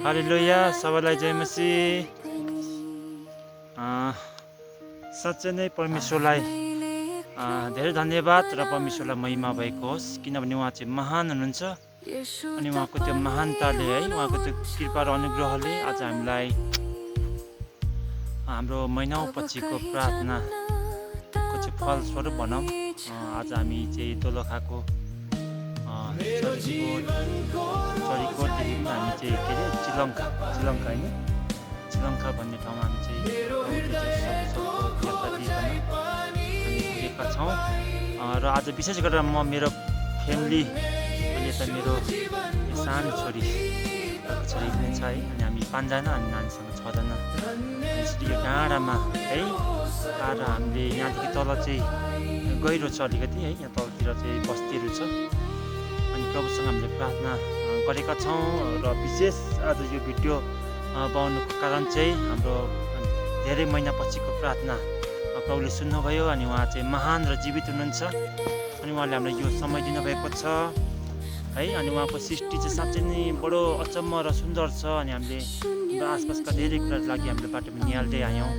हालेलुया सबैलाई जय मसीह। साँच्चै नै परमेश्वरलाई धेरै धन्यवाद र परमेश्वरलाई महिमा भएको होस्, किनभने उहाँ चाहिँ महान हुनुहुन्छ अनि उहाँको त्यो महानताले है, उहाँको त्यो कृपा र अनुग्रहले आज हामीलाई हाम्रो महिनौँ पछिको प्रार्थनाको चाहिँ फलस्वरूप भनौँ आज हामी चाहिँ दोलखाको चरीकोटदेखि हामी चाहिँ के अरे चिलङ्का होइन, चिलङ्का भन्ने ठाउँमा हामी चाहिँ पुगेका छौँ र आज विशेष गरेर म मेरो फ्यामिली अनि यता मेरो सानो छोरी पनि छ है, अनि हामी 5 जना अनि नानीसँग 6 जना यसरी यो डाँडामा है टाढा हामीले यहाँदेखि तल चाहिँ गहिरो छ अलिकति है, यहाँ तलतिर चाहिँ बस्तीहरू छ अनि प्रभुसँग हामीले प्रार्थना गरेका छौँ र विशेष आज यो भिडियो बनाउनुको कारण चाहिँ हाम्रो धेरै महिना पछिको प्रार्थना प्रभुले सुन्नुभयो अनि उहाँ चाहिँ महान र जीवित हुनुहुन्छ अनि उहाँले हामीलाई यो समय दिनुभएको छ है, अनि उहाँको सृष्टि चाहिँ साँच्चै नै बडो अचम्म र सुन्दर छ अनि हामीले हाम्रो आसपासका धेरै कुराहरू लागि हामीले बाटोमा निहाल्दै आयौँ।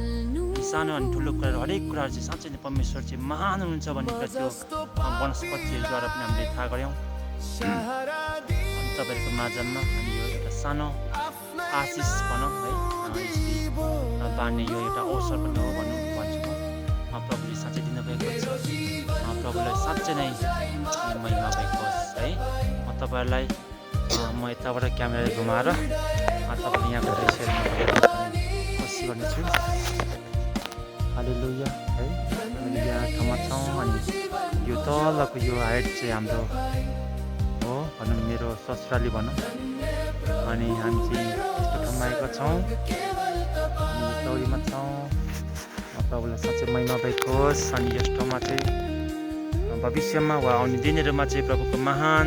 सानो अनि ठुलो कुराहरू हरेक कुराहरू चाहिँ साँच्चै नै परमेश्वर चाहिँ महान हुनुहुन्छ भन्ने कुरा त्यो वनस्पतिहरूद्वारा पनि हामीले थाहा गऱ्यौँ अनि तपाईँहरूको माझमा अनि यो एउटा सानो आशिष भनौँ है, यसरी बाँड्ने यो एउटा अवसर पनि हो भन्छु म। प्रभुले साँच्चै दिनुभएको छ, प्रभुलाई साँच्चै नै महिमा भएको होस् है। म तपाईँहरूलाई म यताबाट क्यामेरा घुमाएर तपाईँले यहाँको दृश्यहरू कोसिस गर्नेछु। हालेलुया है, हामीले यहाँ ठाउँमा छौँ अनि यो तलको यो हाइट चाहिँ हाम्रो हो भनौँ मेरो ससुराली भनौँ अनि हामी चाहिँ यस्तो ठाउँमा आएका छौँ, तौरीमा छौँ। प्रभुलाई साँच्चै महिमा भएको होस् अनि यस ठाउँमा चाहिँ भविष्यमा वा आउने दिनहरूमा चाहिँ प्रभुको महान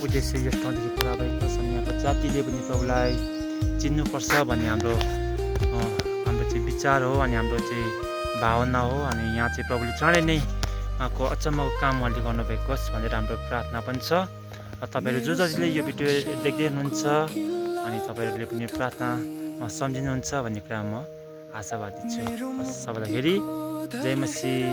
उद्देश्य यस ठाउँदेखि पुरा भएको छ अनि यहाँको जातिले पनि प्रभुलाई चिन्नुपर्छ भन्ने हाम्रो चाहिँ विचार हो अनि हाम्रो चाहिँ भावना हो अनि यहाँ चाहिँ प्रभुले चाँडै नै उहाँको अचम्मको काम उहाँले गर्नुभएको होस् भनेर हाम्रो प्रार्थना पनि छ। तपाईँहरू जो जसले यो भिडियो देख्दै हुनुहुन्छ अनि तपाईँहरूले पनि प्रार्थना सम्झिनुहुन्छ भन्ने कुरा म आशावादी छु। सबैलाई फेरि जय मसीह।